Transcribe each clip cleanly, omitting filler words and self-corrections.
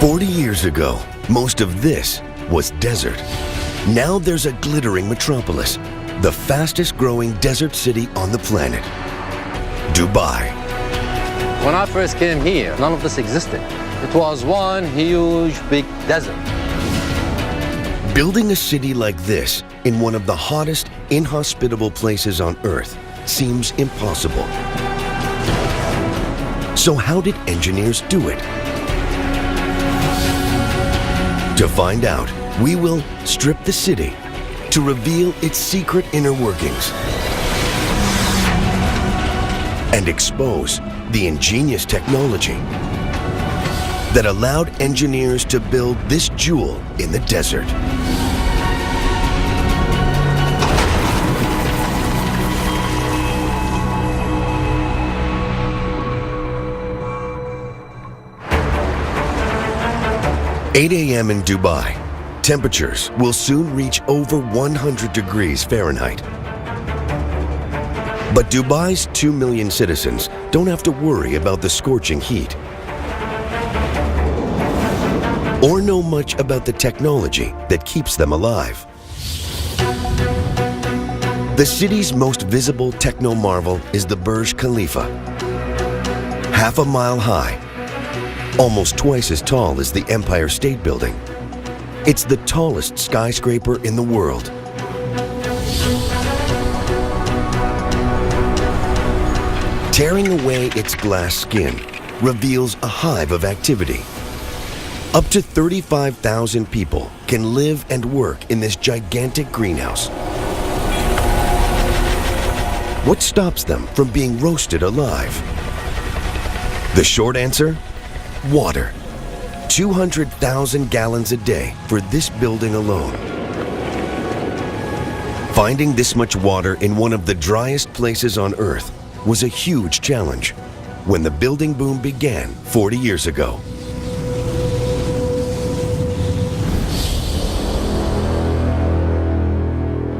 40 years ago, most of this was desert. Now there's a glittering metropolis, the fastest growing desert city on the planet, Dubai. When I first came here, none of this existed. It was one huge, big desert. Building a city like this in one of the hottest, inhospitable places on Earth seems impossible. So how did engineers do it? To find out, we will strip the city to reveal its secret inner workings and expose the ingenious technology that allowed engineers to build this jewel in the desert. "8 a.m. in Dubai. Temperatures will soon reach over 100 degrees Fahrenheit. But Dubai's 2 million citizens don't have to worry about the scorching heat or know much about the technology that keeps them alive. The city's most visible techno-marvel is the Burj Khalifa. Half a mile high, almost twice as tall as the Empire State Building. It's the tallest skyscraper in the world. Tearing away its glass skin reveals a hive of activity. Up to 35,000 people can live and work in this gigantic greenhouse. What stops them from being roasted alive? The short answer? Water. 200,000 gallons a day for this building alone. Finding this much water in one of the driest places on Earth was a huge challenge when the building boom began 40 years ago.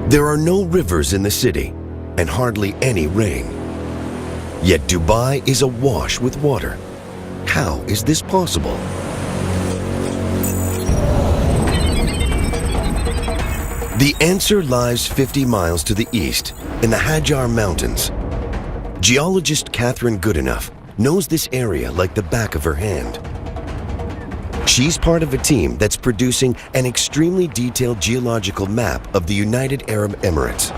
There are no rivers in the city and hardly any rain. Yet Dubai is awash with water. How is this possible? The answer lies 50 miles to the east in the Hajar Mountains. Geologist Khasan Amridinov knows this area like the back of her hand. She's part of a team that's producing an extremely detailed geological map of the United Arab Emirates.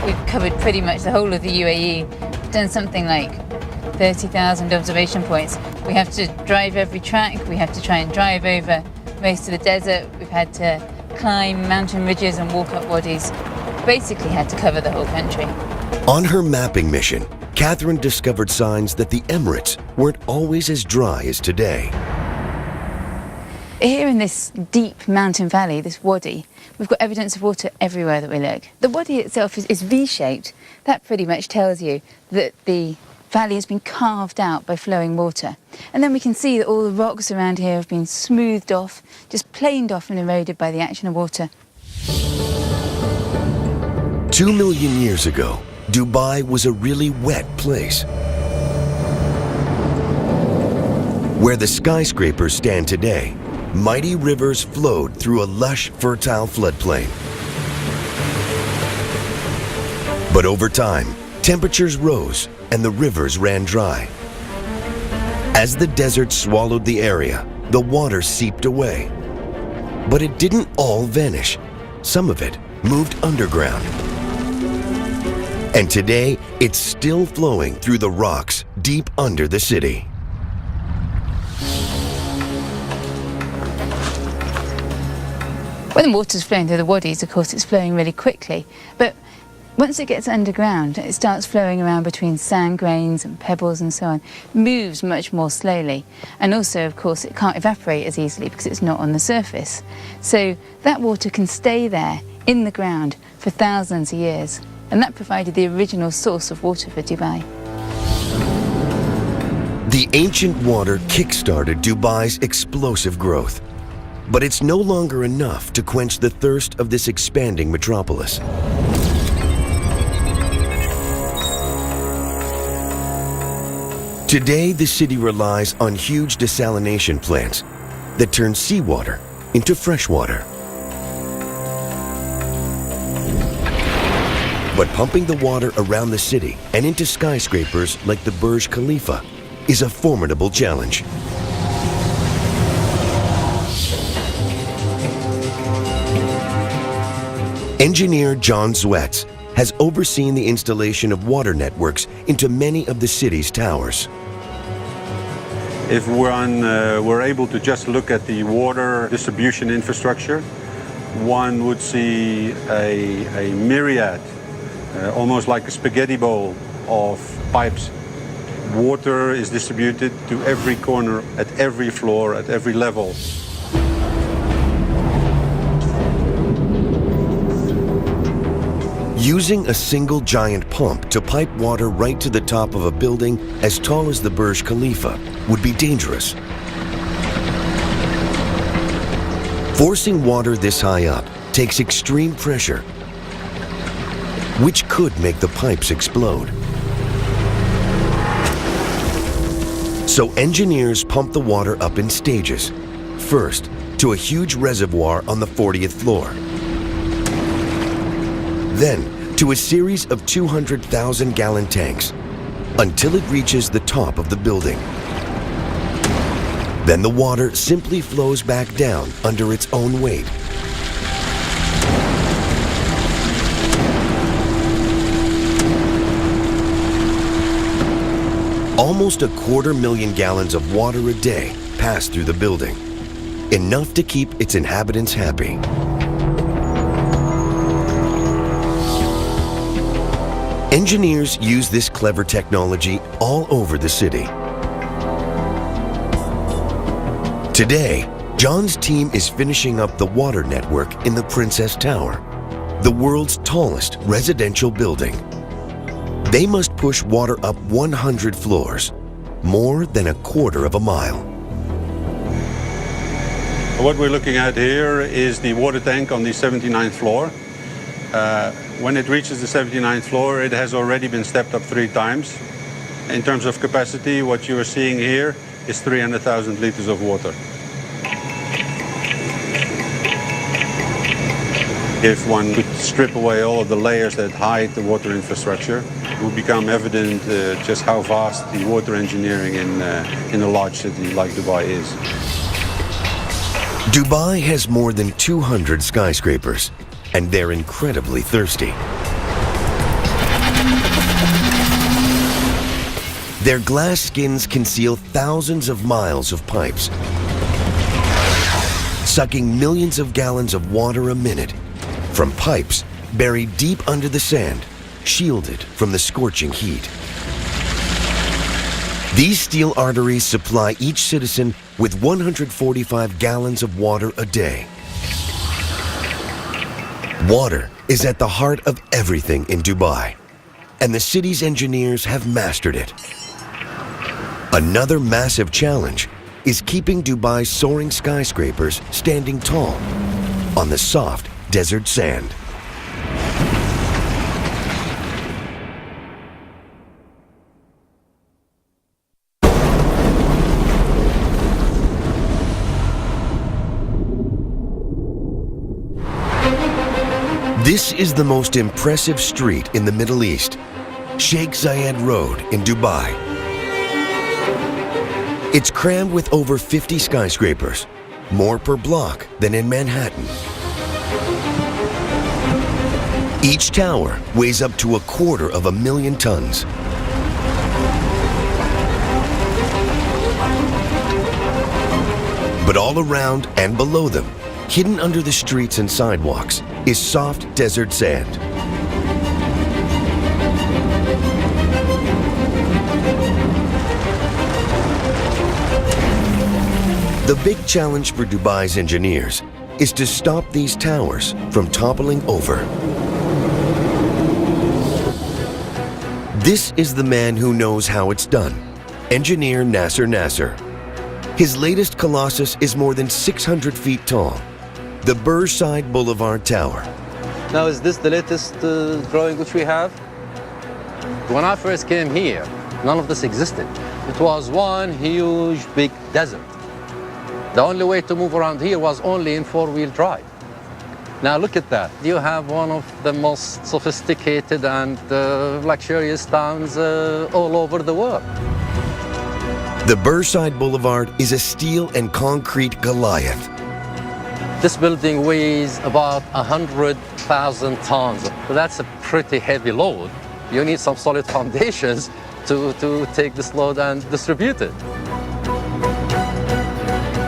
We've covered pretty much the whole of the UAE, done something like 30,000 observation points. We have to drive every track, we have to try and drive over most of the desert, we've had to climb mountain ridges and walk up wadis. Basically had to cover the whole country. On her mapping mission, Catherine discovered signs that the Emirates weren't always as dry as today. Here in this deep mountain valley, this wadi, we've got evidence of water everywhere that we look. The wadi itself is V-shaped. That pretty much tells you that the valley has been carved out by flowing water. And then we can see that all the rocks around here have been smoothed off, just planed off and eroded by the action of water. 2 million years ago, Dubai was a really wet place. Where the skyscrapers stand today, mighty rivers flowed through a lush, fertile floodplain. But over time, temperatures rose and the rivers ran dry. As the desert swallowed the area, the water seeped away. But it didn't all vanish. Some of it moved underground. And today, it's still flowing through the rocks deep under the city. When the water's flowing through the wadis, of course, it's flowing really quickly. But once it gets underground, it starts flowing around between sand grains and pebbles and so on. It moves much more slowly. And also, of course, it can't evaporate as easily because it's not on the surface. So that water can stay there in the ground for thousands of years. And that provided the original source of water for Dubai. The ancient water kick-started Dubai's explosive growth. But it's no longer enough to quench the thirst of this expanding metropolis. Today, the city relies on huge desalination plants that turns seawater into fresh water. But pumping the water around the city and into skyscrapers like the Burj Khalifa is a formidable challenge. Engineer John Zwetz has overseen the installation of water networks into many of the city's towers. If we're able to just look at the water distribution infrastructure, one would see a myriad, almost like a spaghetti bowl of pipes. Water is distributed to every corner, at every floor, at every level. Using a single giant pump to pipe water right to the top of a building as tall as the Burj Khalifa would be dangerous. Forcing water this high up takes extreme pressure, which could make the pipes explode. So engineers pump the water up in stages. First, to a huge reservoir on the 40th floor. Then, to a series of 200,000-gallon tanks, until it reaches the top of the building. Then the water simply flows back down under its own weight. Almost 250,000 gallons of water a day pass through the building, enough to keep its inhabitants happy. Engineers use this clever technology all over the city. Today, John's team is finishing up the water network in the Princess Tower, the world's tallest residential building. They must push water up 100 floors, more than a quarter of a mile. What we're looking at here is the water tank on the 79th floor. When it reaches the 79th floor, it has already been stepped up 3 times. In terms of capacity, what you are seeing here is 300,000 liters of water. If one could strip away all of the layers that hide the water infrastructure, it would become evident just how vast the water engineering in a large city like Dubai is. Dubai has more than 200 skyscrapers, and they're incredibly thirsty. Their glass skins conceal thousands of miles of pipes, sucking millions of gallons of water a minute from pipes buried deep under the sand, shielded from the scorching heat. These steel arteries supply each citizen with 145 gallons of water a day. Water is at the heart of everything in Dubai, and the city's engineers have mastered it. Another massive challenge is keeping Dubai's soaring skyscrapers standing tall on the soft desert sand. This is the most impressive street in the Middle East, Sheikh Zayed Road in Dubai. It's crammed with over 50 skyscrapers, more per block than in Manhattan. Each tower weighs up to 250,000 tons. But all around and below them, hidden under the streets and sidewalks, is soft desert sand. The big challenge for Dubai's engineers is to stop these towers from toppling over. This is the man who knows how it's done, engineer Nasser. His latest colossus is more than 600 feet tall, the Burj Boulevard Tower. Now, is this the latest drawing which we have? When I first came here, none of this existed. It was one huge big desert. The only way to move around here was only in four-wheel drive. Now look at that. You have one of the most sophisticated and luxurious towns all over the world. The Burnside Boulevard is a steel and concrete Goliath. This building weighs about 100,000 tons. So that's a pretty heavy load. You need some solid foundations to take this load and distribute it.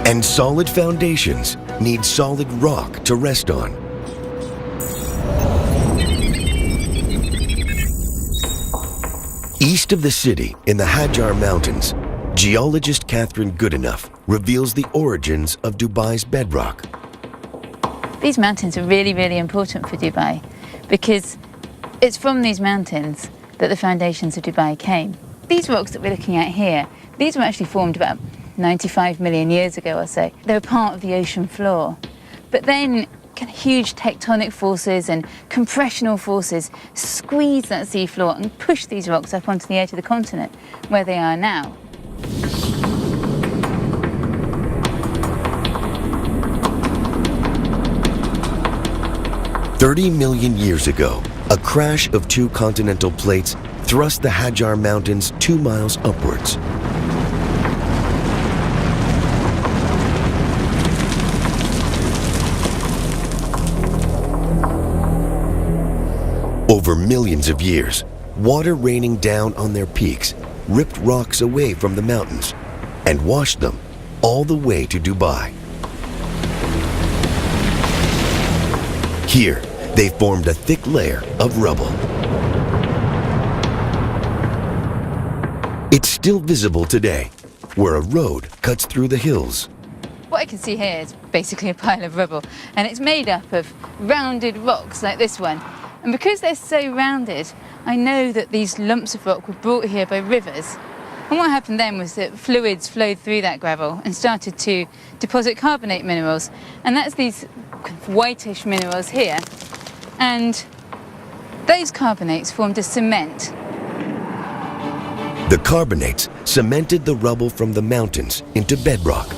And solid foundations need solid rock to rest on. East of the city, in the Hajar Mountains, geologist Catherine Goodenough reveals the origins of Dubai's bedrock. These mountains are really, really important for Dubai because it's from these mountains that the foundations of Dubai came. These rocks that we're looking at here, these were actually formed about 95 million years ago or so. They were part of the ocean floor. But then kind of huge tectonic forces and compressional forces squeezed that seafloor and pushed these rocks up onto the edge of the continent, where they are now. "30 million years ago, a crash of two continental plates thrust the Hajar Mountains 2 miles upwards. Over millions of years, water raining down on their peaks ripped rocks away from the mountains and washed them all the way to Dubai. Here, they formed a thick layer of rubble. It's still visible today, where a road cuts through the hills. What I can see here is basically a pile of rubble, and it's made up of rounded rocks like this one. And because they're so rounded, I know that these lumps of rock were brought here by rivers. And what happened then was that fluids flowed through that gravel and started to deposit carbonate minerals. And that's these kind of whitish minerals here. And those carbonates formed a cement. The carbonates cemented the rubble from the mountains into bedrock.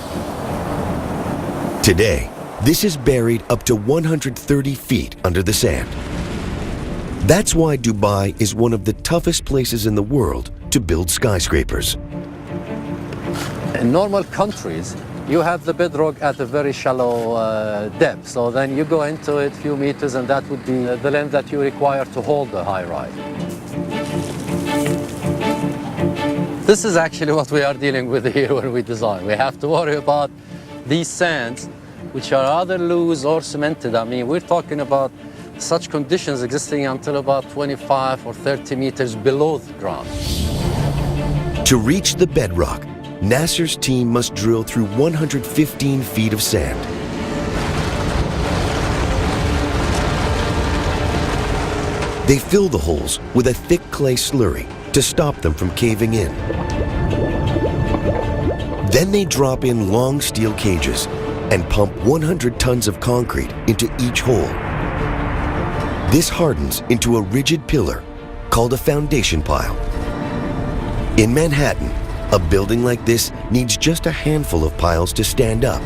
Today, this is buried up to 130 feet under the sand. That's why Dubai is one of the toughest places in the world to build skyscrapers. In normal countries, you have the bedrock at a very shallow depth. So then you go into it a few meters, and that would be the length that you require to hold the high rise. This is actually what we are dealing with here when we design. We have to worry about these sands, which are either loose or cemented. I mean, we're talking about such conditions existing until about 25 or 30 meters below the ground. To reach the bedrock, Nasser's team must drill through 115 feet of sand. They fill the holes with a thick clay slurry to stop them from caving in. Then they drop in long steel cages and pump 100 tons of concrete into each hole. This hardens into a rigid pillar called a foundation pile. In Manhattan, a building like this needs just a handful of piles to stand up.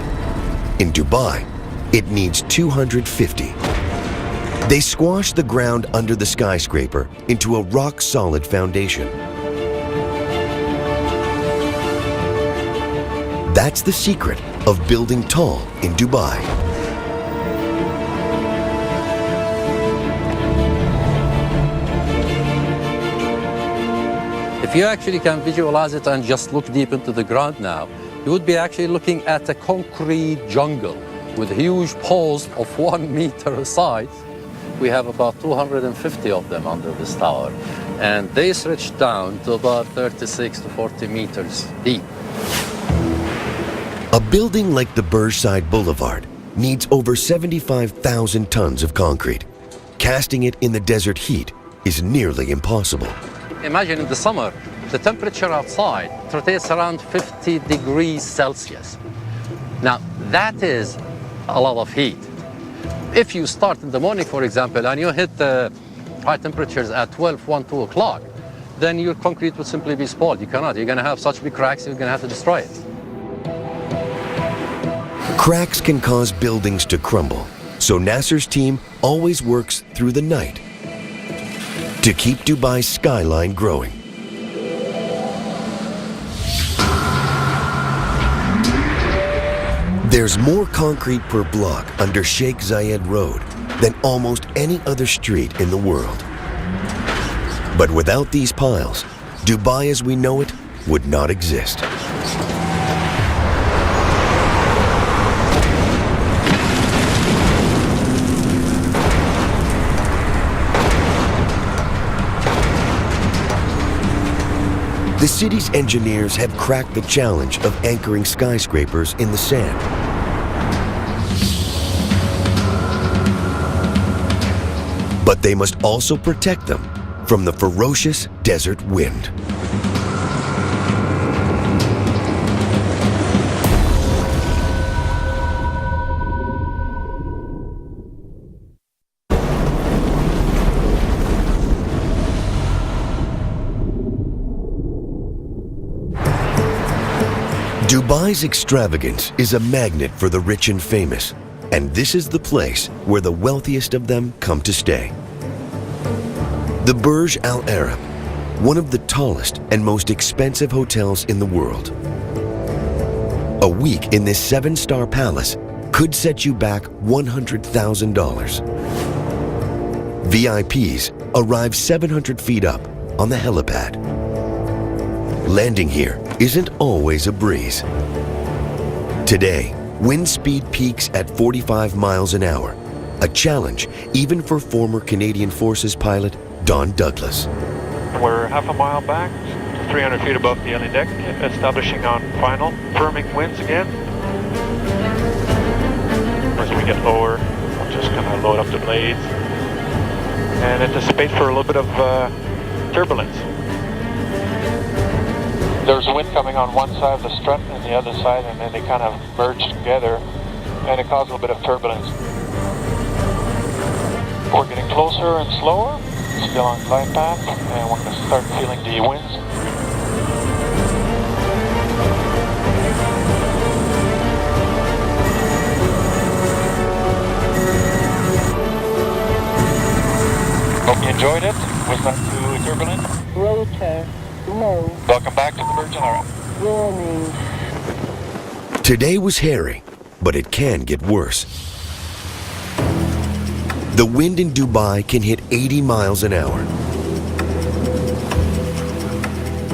In Dubai, it needs 250. They squash the ground under the skyscraper into a rock-solid foundation. That's the secret of building tall in Dubai. If you actually can visualize it and just look deep into the ground now, you would be actually looking at a concrete jungle with huge poles of 1 meter size. We have about 250 of them under this tower, and they stretch down to about 36 to 40 meters deep. A building like the Burnside Boulevard needs over 75,000 tons of concrete. Casting it in the desert heat is nearly impossible. Imagine in the summer, the temperature outside rotates around 50 degrees Celsius. Now, that is a lot of heat. If you start in the morning, for example, and you hit the high temperatures at 12, 1, 2 o'clock, then your concrete would simply be spoiled. You cannot. You're going to have such big cracks, you're going to have to destroy it. Cracks can cause buildings to crumble, so Nasser's team always works through the night to keep Dubai's skyline growing. There's more concrete per block under Sheikh Zayed Road than almost any other street in the world. But without these piles, Dubai as we know it would not exist. The city's engineers have cracked the challenge of anchoring skyscrapers in the sand. But they must also protect them from the ferocious desert wind. Dubai's extravagance is a magnet for the rich and famous, and this is the place where the wealthiest of them come to stay. The Burj Al Arab, one of the tallest and most expensive hotels in the world. A week in this 7-star palace could set you back $100,000. VIPs arrive 700 feet up on the helipad. Landing here isn't always a breeze. Today, wind speed peaks at 45 miles an hour, a challenge even for former Canadian Forces pilot Don Douglas. We're half a mile back, 300 feet above the alien deck, establishing on final, firming winds again. As we get lower, I'm just going to load up the blades and anticipate for a little bit of turbulence. There's wind coming on one side of the strut and the other side, and then they kind of merge together, and it causes a little bit of turbulence. We're getting closer and slower, still on glide path, and we're going to start feeling the winds. Hope you enjoyed it. Was not too turbulent. Rotor. No. Welcome back to the Burj Al Arab. Warning. Today was hairy, but it can get worse. The wind in Dubai can hit 80 miles an hour.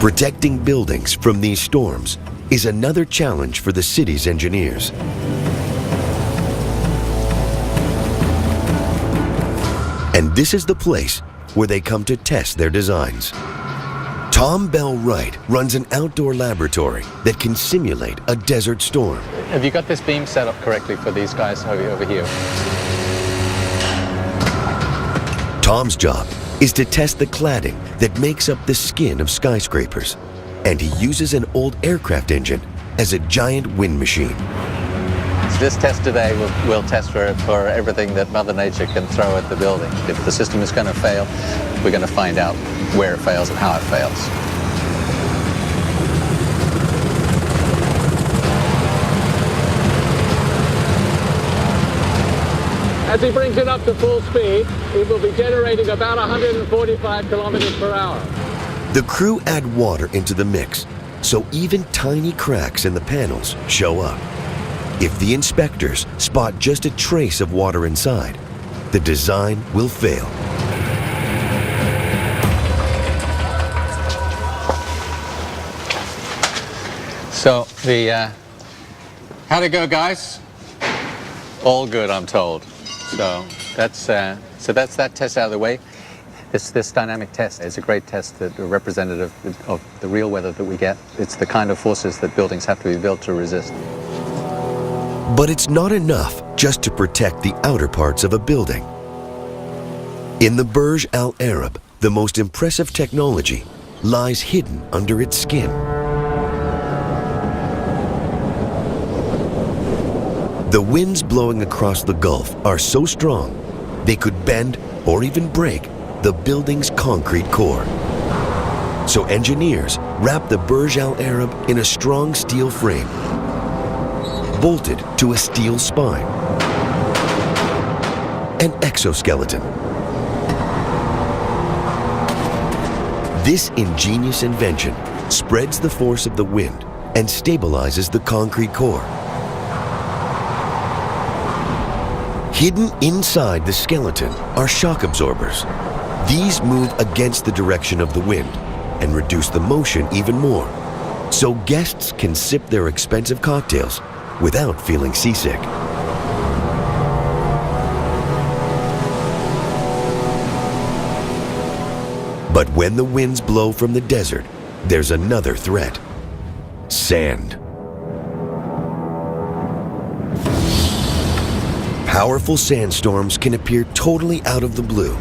Protecting buildings from these storms is another challenge for the city's engineers. And this is the place where they come to test their designs. Tom Bell Wright runs an outdoor laboratory that can simulate a desert storm. Have you got this beam set up correctly for these guys over here? Tom's job is to test the cladding that makes up the skin of skyscrapers, and he uses an old aircraft engine as a giant wind machine. So this test today will test for everything that Mother Nature can throw at the building. If the system is going to fail, we're going to find out where it fails and how it fails. As he brings it up to full speed, it will be generating about 145 kilometers per hour. The crew add water into the mix, so even tiny cracks in the panels show up. If the inspectors spot just a trace of water inside, the design will fail. So how'd it go, guys? All good, I'm told. So that's that test out of the way. This dynamic test is a great test that are representative of the real weather that we get. It's the kind of forces that buildings have to be built to resist. But it's not enough just to protect the outer parts of a building. In the Burj Al Arab, the most impressive technology lies hidden under its skin. The winds blowing across the Gulf are so strong, they could bend or even break the building's concrete core. So engineers wrap the Burj Al Arab in a strong steel frame. bolted to a steel spine. An exoskeleton. This ingenious invention spreads the force of the wind and stabilizes the concrete core. Hidden inside the skeleton are shock absorbers. These move against the direction of the wind and reduce the motion even more, so guests can sip their expensive cocktails without feeling seasick. But when the winds blow from the desert, there's another threat: sand. Powerful sandstorms can appear totally out of the blue.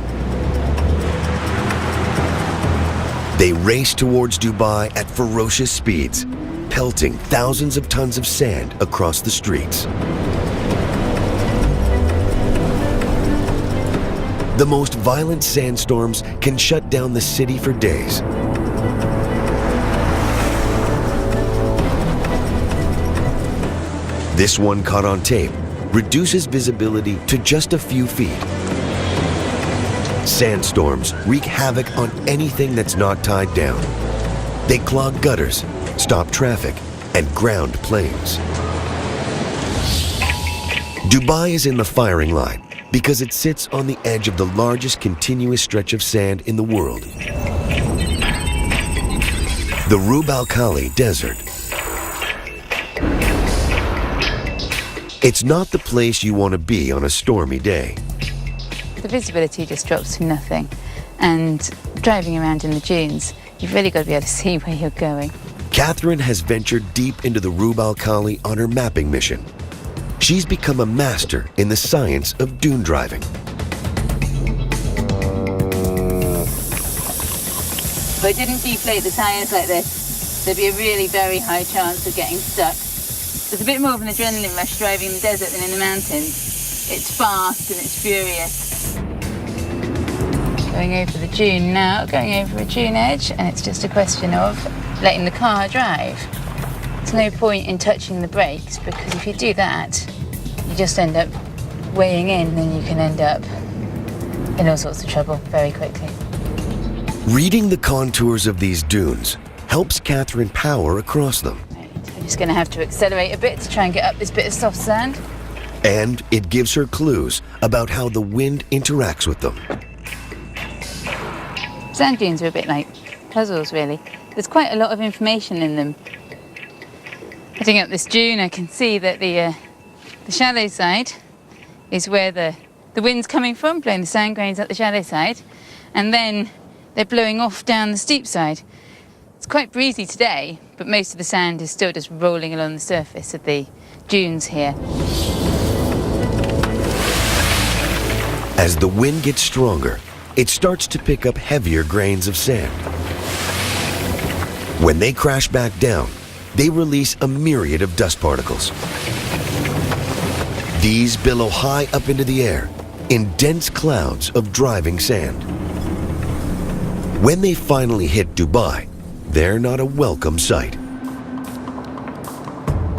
They race towards Dubai at ferocious speeds, pelting thousands of tons of sand across the streets. The most violent sandstorms can shut down the city for days. This one, caught on tape, reduces visibility to just a few feet. Sandstorms wreak havoc on anything that's not tied down. They clog gutters, stop traffic, and ground planes. Dubai is in the firing line because it sits on the edge of the largest continuous stretch of sand in the world. The Rub Al Khali Desert. It's not the place you want to be on a stormy day. The visibility just drops to nothing, and driving around in the dunes, you've really got to be able to see where you're going. Catherine has ventured deep into the Rub Al Khali on her mapping mission. She's become a master in the science of dune driving. If I didn't deflate the tyres like this, there'd be a really very high chance of getting stuck. There's a bit more of an adrenaline rush driving in the desert than in the mountains. It's fast and it's furious. Going over the dune now, going over a dune edge, and it's just a question of letting the car drive. There's no point in touching the brakes, because if you do that, you just end up weighing in, and you can end up in all sorts of trouble very quickly. Reading the contours of these dunes helps Catherine power across them. I'm just going to have to accelerate a bit to try and get up this bit of soft sand. And it gives her clues about how the wind interacts with them. Sand dunes are a bit like puzzles, really. There's quite a lot of information in them. Heading up this dune, I can see that the shallow side is where the wind's coming from, blowing the sand grains up the shallow side, and then they're blowing off down the steep side. It's quite breezy today, but most of the sand is still just rolling along the surface of the dunes here. As the wind gets stronger, it starts to pick up heavier grains of sand. When they crash back down, they release a myriad of dust particles. These billow high up into the air in dense clouds of driving sand. When they finally hit Dubai, they're not a welcome sight.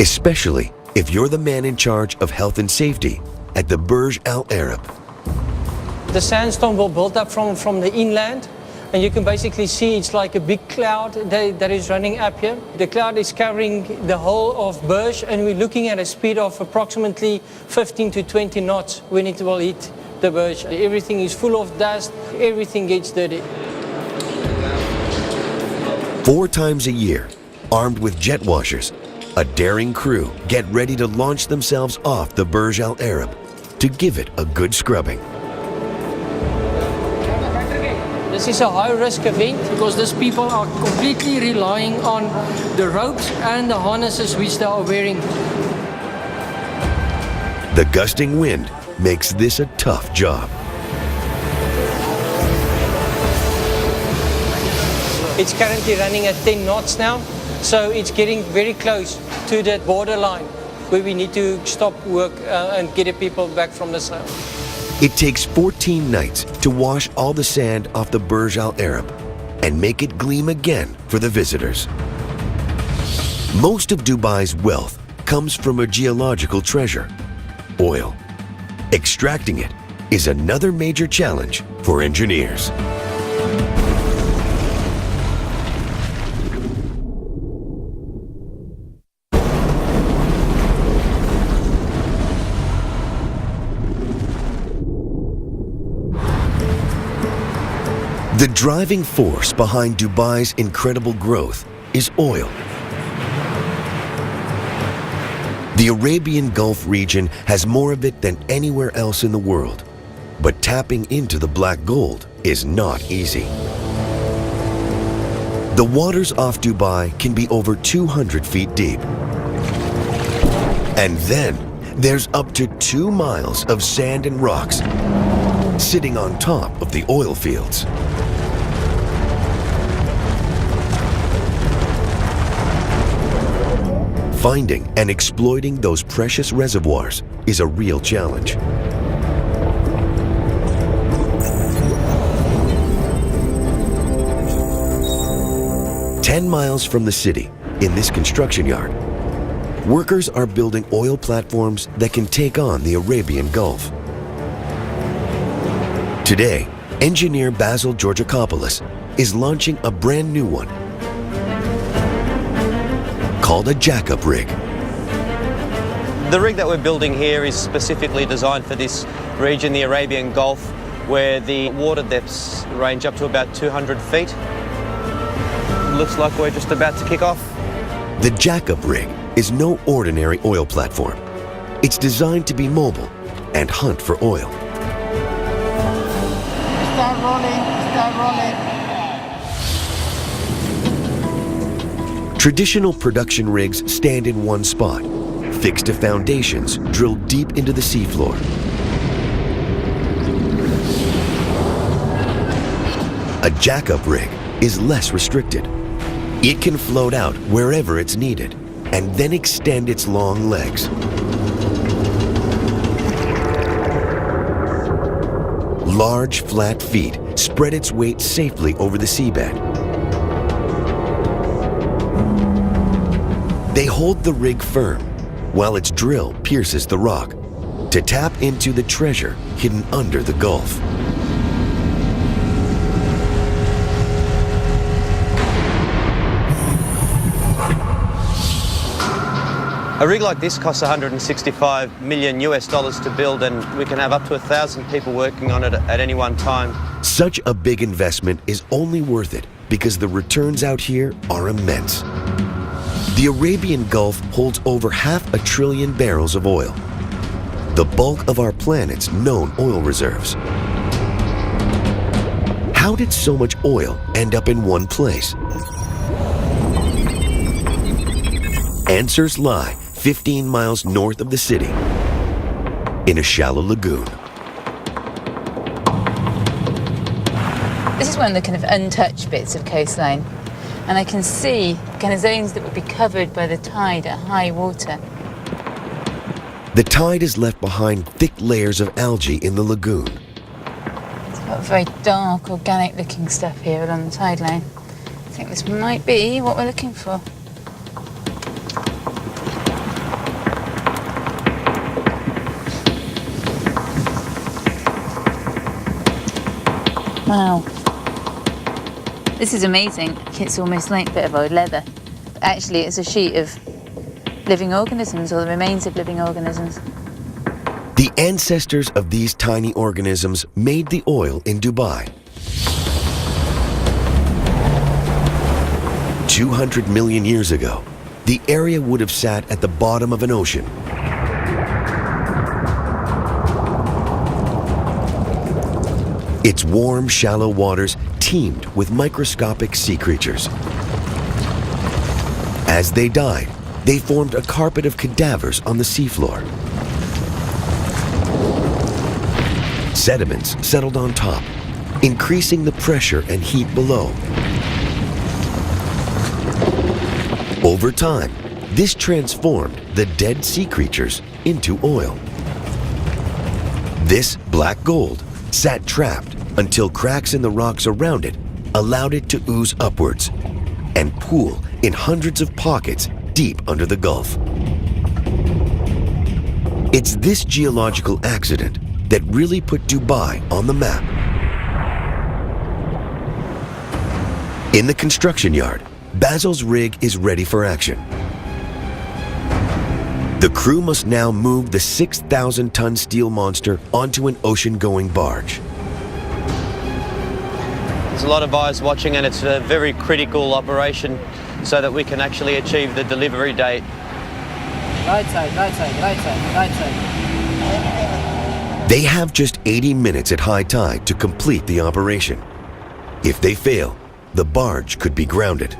Especially if you're the man in charge of health and safety at the Burj Al Arab. The sandstone will build up from the inland, and you can basically see it's like a big cloud that is running up here. The cloud is covering the whole of Burj, and we're looking at a speed of approximately 15 to 20 knots when it will hit the Burj. Everything is full of dust, everything gets dirty. 4 times a year, armed with jet washers, a daring crew get ready to launch themselves off the Burj Al Arab to give it a good scrubbing. This is a high-risk event because these people are completely relying on the ropes and the harnesses which they are wearing. The gusting wind makes this a tough job. It's currently running at 10 knots now, so it's getting very close to that borderline where we need to stop work and get the people back from the sail. It takes 14 nights to wash all the sand off the Burj Al Arab and make it gleam again for the visitors. Most of Dubai's wealth comes from a geological treasure, oil. Extracting it is another major challenge for engineers. The driving force behind Dubai's incredible growth is oil. The Arabian Gulf region has more of it than anywhere else in the world, but tapping into the black gold is not easy. The waters off Dubai can be over 200 feet deep. And then there's up to 2 miles of sand and rocks sitting on top of the oil fields. Finding and exploiting those precious reservoirs is a real challenge. "10 miles from the city, in this construction yard, workers are building oil platforms that can take on the Arabian Gulf. Today, engineer Basil Georgakopoulos is launching a brand new one, called a jack-up rig. The rig that we're building here is specifically designed for this region, the Arabian Gulf, where the water depths range up to about 200 feet. Looks like we're just about to kick off. The jack-up rig is no ordinary oil platform. It's designed to be mobile and hunt for oil. Start rolling, start rolling. Traditional production rigs stand in one spot, fixed to foundations drilled deep into the seafloor. A jack-up rig is less restricted. It can float out wherever it's needed and then extend its long legs. Large, flat feet spread its weight safely over the seabed. They hold the rig firm while its drill pierces the rock to tap into the treasure hidden under the Gulf. A rig like this costs $165 million to build, and we can have up to 1,000 people working on it at any one time. Such a big investment is only worth it because the returns out here are immense. The Arabian Gulf holds over 500 billion barrels of oil, the bulk of our planet's known oil reserves. How did so much oil end up in one place? Answers lie 15 miles north of the city, in a shallow lagoon. This is one of the kind of untouched bits of coastline. And I can see kind of zones that would be covered by the tide at high water. The tide has left behind thick layers of algae in the lagoon. It's got very dark, organic-looking stuff here along the tide line. I think this might be what we're looking for. Wow. This is amazing. It's almost like a bit of old leather. But actually, it's a sheet of living organisms, or the remains of living organisms. The ancestors of these tiny organisms made the oil in Dubai. 200 million years ago, the area would have sat at the bottom of an ocean. Its warm, shallow waters teemed with microscopic sea creatures. As they died, they formed a carpet of cadavers on the seafloor. Sediments settled on top, increasing the pressure and heat below. Over time, this transformed the dead sea creatures into oil. This black gold sat trapped until cracks in the rocks around it allowed it to ooze upwards and pool in hundreds of pockets deep under the Gulf. It's this geological accident that really put Dubai on the map. In the construction yard, Basil's rig is ready for action. The crew must now move the 6,000-ton steel monster onto an ocean-going barge. There's a lot of eyes watching, and it's a very critical operation so that we can actually achieve the delivery date. Right side, right side, right side, right side. They have just 80 minutes at high tide to complete the operation. If they fail, the barge could be grounded.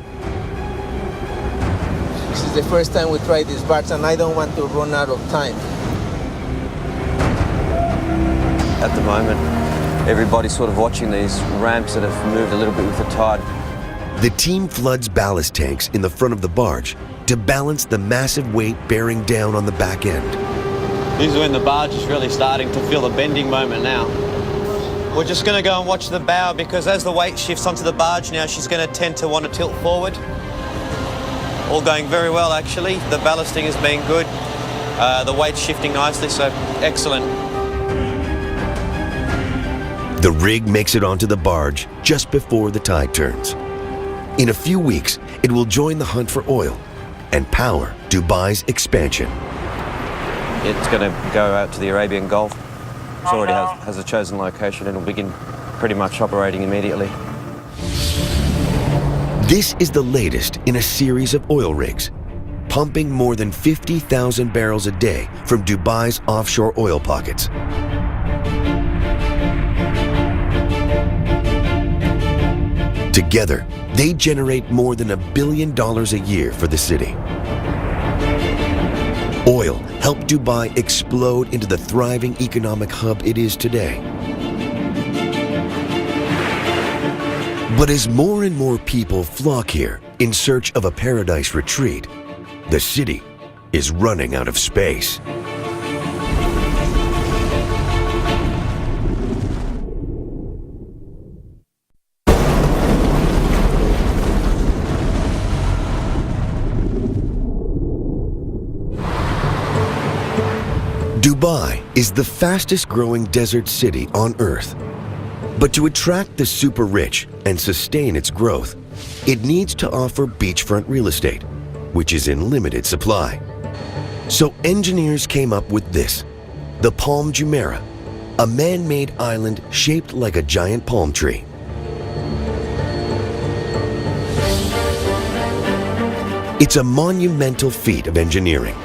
This is the first time we try this barge, and I don't want to run out of time. At the moment, everybody's sort of watching these ramps that have moved a little bit with the tide. The team floods ballast tanks in the front of the barge to balance the massive weight bearing down on the back end. This is when the barge is really starting to feel the bending moment now. We're just going to go and watch the bow, because as the weight shifts onto the barge now, she's going to tend to want to tilt forward. All going very well, actually. The ballasting has been good. The weight's shifting nicely, so excellent. The rig makes it onto the barge just before the tide turns. In a few weeks, it will join the hunt for oil and power Dubai's expansion. It's going to go out to the Arabian Gulf. It already has a chosen location and will begin pretty much operating immediately. This is the latest in a series of oil rigs, pumping more than 50,000 barrels a day from Dubai's offshore oil pockets. Together, they generate more than $1 billion a year for the city. Oil helped Dubai explode into the thriving economic hub it is today. But as more and more people flock here in search of a paradise retreat, the city is running out of space. Dubai is the fastest growing desert city on Earth. But to attract the super rich and sustain its growth, it needs to offer beachfront real estate, which is in limited supply. So engineers came up with this, the Palm Jumeirah, a man-made island shaped like a giant palm tree. It's a monumental feat of engineering.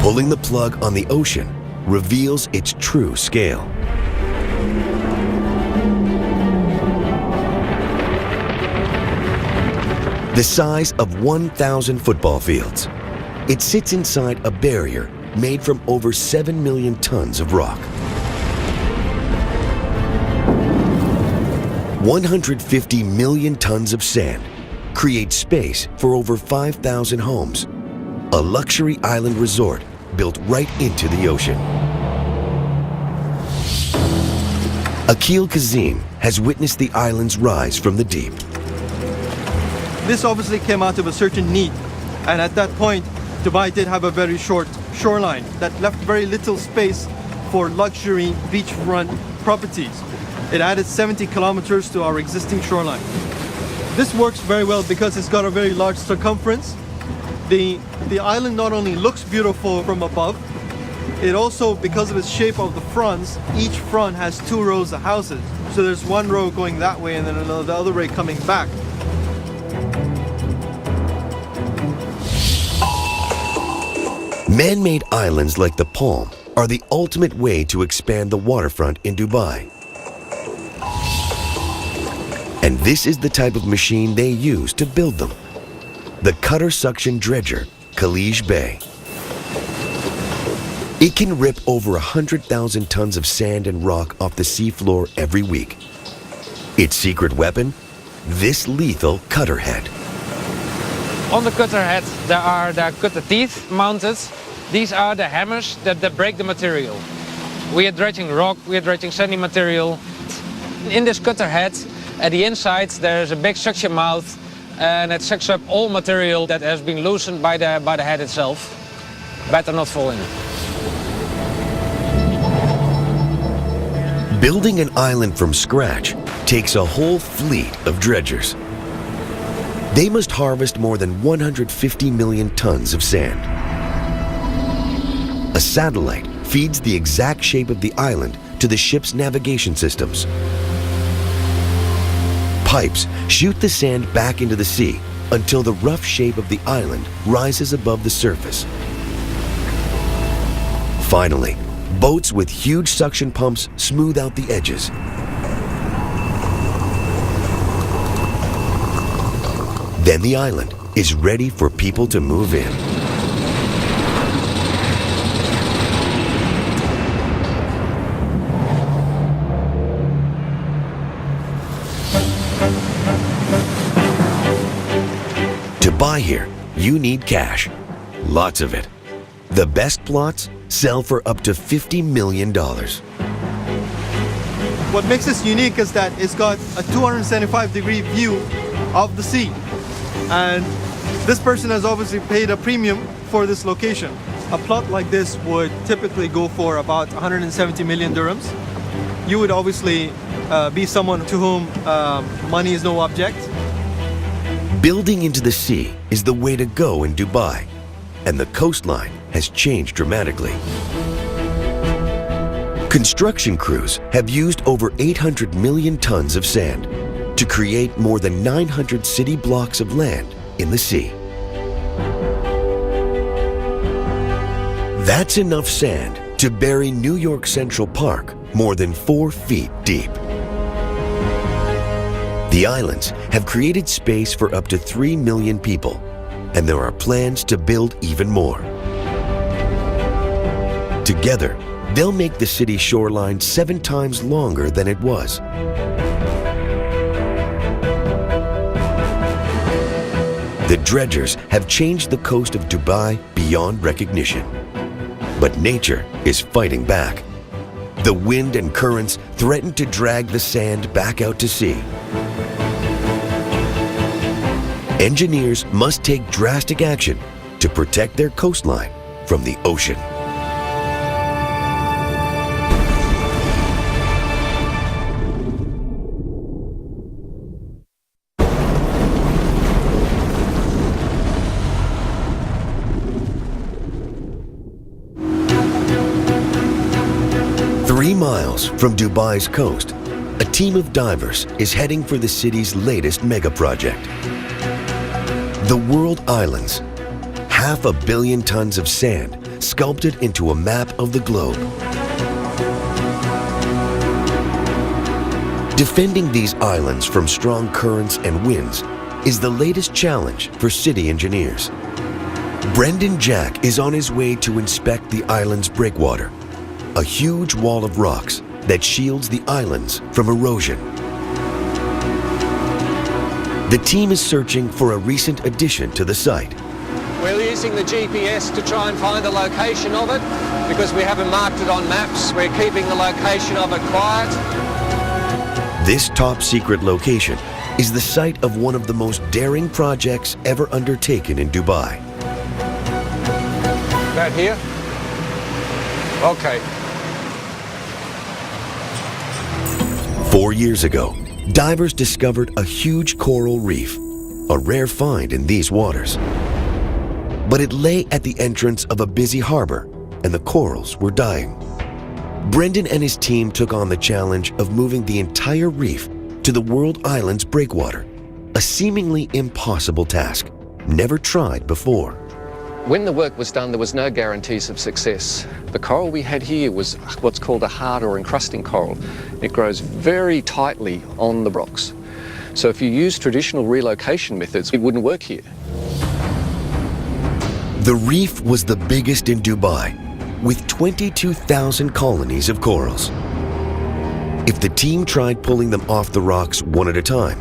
Pulling the plug on the ocean reveals its true scale. The size of 1,000 football fields. It sits inside a barrier made from over 7 million tons of rock. 150 million tons of sand create space for over 5,000 homes. A luxury island resort built right into the ocean. Akil Kazim has witnessed the island's rise from the deep. This obviously came out of a certain need, and at that point, Dubai did have a very short shoreline that left very little space for luxury beachfront properties. It added 70 kilometers to our existing shoreline. This works very well because it's got a very large circumference. The island not only looks beautiful from above, it also, because of its shape of the fronts, each front has 2 rows of houses. So there's one row going that way and then the other way coming back. Man-made islands like the Palm are the ultimate way to expand the waterfront in Dubai. And this is the type of machine they use to build them. The cutter suction dredger, Khalij Bay. It can rip over 100,000 tons of sand and rock off the seafloor every week. Its secret weapon? This lethal cutter head. On the cutter head, there are the cutter teeth mounted. These are the hammers that break the material. We are dredging rock, we are dredging sandy material. In this cutter head, at the inside, there's a big suction mouth, and it sucks up all material that has been loosened by the head itself. better not fall in. Building an island from scratch takes a whole fleet of dredgers. They must harvest more than 150 million tons of sand. A satellite feeds the exact shape of the island to the ship's navigation systems. Pipes shoot the sand back into the sea until the rough shape of the island rises above the surface. Finally, boats with huge suction pumps smooth out the edges. Then the island is ready for people to move in. To buy here, you need cash. Lots of it. The best plots sell for up to $50 million. What makes this unique is that it's got a 275-degree view of the sea. And this person has obviously paid a premium for this location. A plot like this would typically go for about 170 million dirhams. You would obviously be someone to whom money is no object. Building into the sea is the way to go in Dubai, and the coastline has changed dramatically. Construction crews have used over 800 million tons of sand to create more than 900 city blocks of land in the sea. That's enough sand to bury New York Central Park more than 4 feet deep. The islands have created space for up to 3 million people, and there are plans to build even more. Together, they'll make the city's shoreline 7 times longer than it was. The dredgers have changed the coast of Dubai beyond recognition. But nature is fighting back. The wind and currents threaten to drag the sand back out to sea. Engineers must take drastic action to protect their coastline from the ocean. Miles from Dubai's coast, a team of divers is heading for the city's latest mega project. The World Islands, 500 million tons of sand sculpted into a map of the globe. Defending these islands from strong currents and winds is the latest challenge for city engineers. Brendan Jack is on his way to inspect the island's breakwater, a huge wall of rocks that shields the islands from erosion. The team is searching for a recent addition to the site. We're using the GPS to try and find the location of it because we haven't marked it on maps. We're keeping the location of it quiet. This top secret location is the site of one of the most daring projects ever undertaken in Dubai. About here? Okay. 4 years ago, divers discovered a huge coral reef, a rare find in these waters. But it lay at the entrance of a busy harbor, and the corals were dying. Brendan and his team took on the challenge of moving the entire reef to the World Islands breakwater, a seemingly impossible task, never tried before. When the work was done, there was no guarantees of success. The coral we had here was what's called a hard or encrusting coral. It grows very tightly on the rocks. So if you use traditional relocation methods, it wouldn't work here. The reef was the biggest in Dubai, with 22,000 colonies of corals. If the team tried pulling them off the rocks one at a time,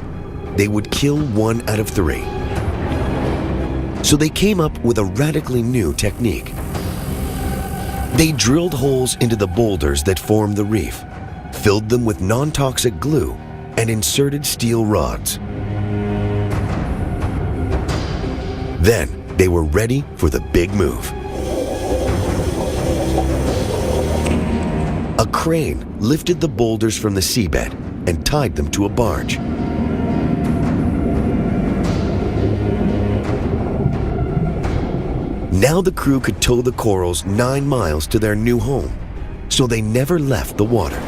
they would kill 1 out of 3. So they came up with a radically new technique. They drilled holes into the boulders that formed the reef, filled them with non-toxic glue, and inserted steel rods. Then they were ready for the big move. A crane lifted the boulders from the seabed and tied them to a barge. Now the crew could tow the corals 9 miles to their new home, so they never left the water.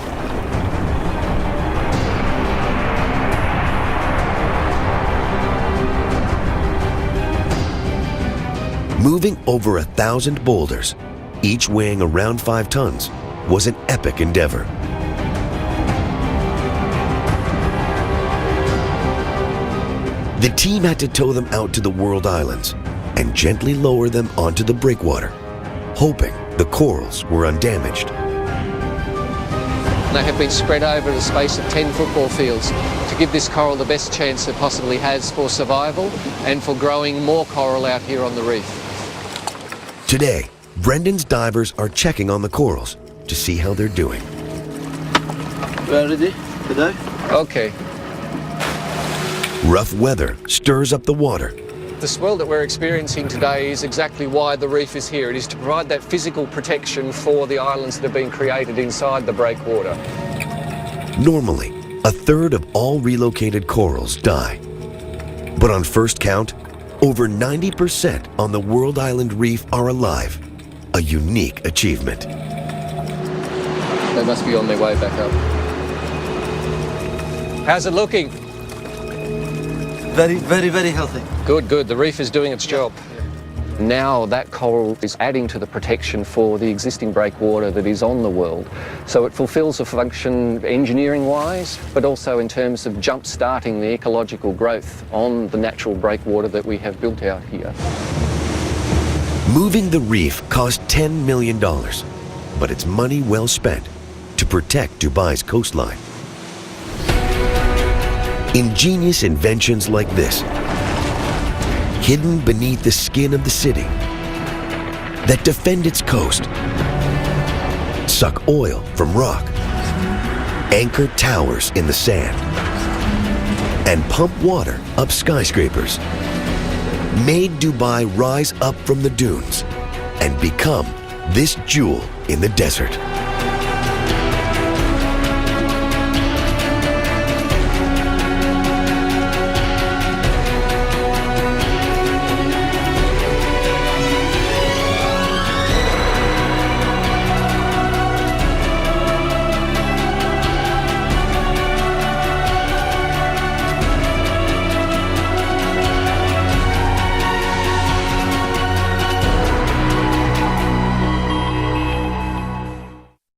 Moving over 1,000 boulders, each weighing around 5 tons, was an epic endeavor. The team had to tow them out to the world islands and gently lower them onto the breakwater, hoping the corals were undamaged. They have been spread over the space of 10 football fields to give this coral the best chance it possibly has for survival and for growing more coral out here on the reef. Today, Brendan's divers are checking on the corals to see how they're doing. We're ready to dive? Okay. Rough weather stirs up the water. The swell that we're experiencing today is exactly why the reef is here. It is to provide that physical protection for the islands that have been created inside the breakwater. Normally, 1/3 of all relocated corals die. But on first count, over 90% on the World Island Reef are alive, a unique achievement. They must be on their way back up. How's it looking? Very, very, very healthy. Good, good. The reef is doing its job. Now that coral is adding to the protection for the existing breakwater that is on the world. So it fulfills a function engineering-wise, but also in terms of jump-starting the ecological growth on the natural breakwater that we have built out here. Moving the reef cost $10 million, but it's money well spent to protect Dubai's coastline. Ingenious inventions like this, hidden beneath the skin of the city, that defend its coast, suck oil from rock, anchor towers in the sand, and pump water up skyscrapers, made Dubai rise up from the dunes and become this jewel in the desert.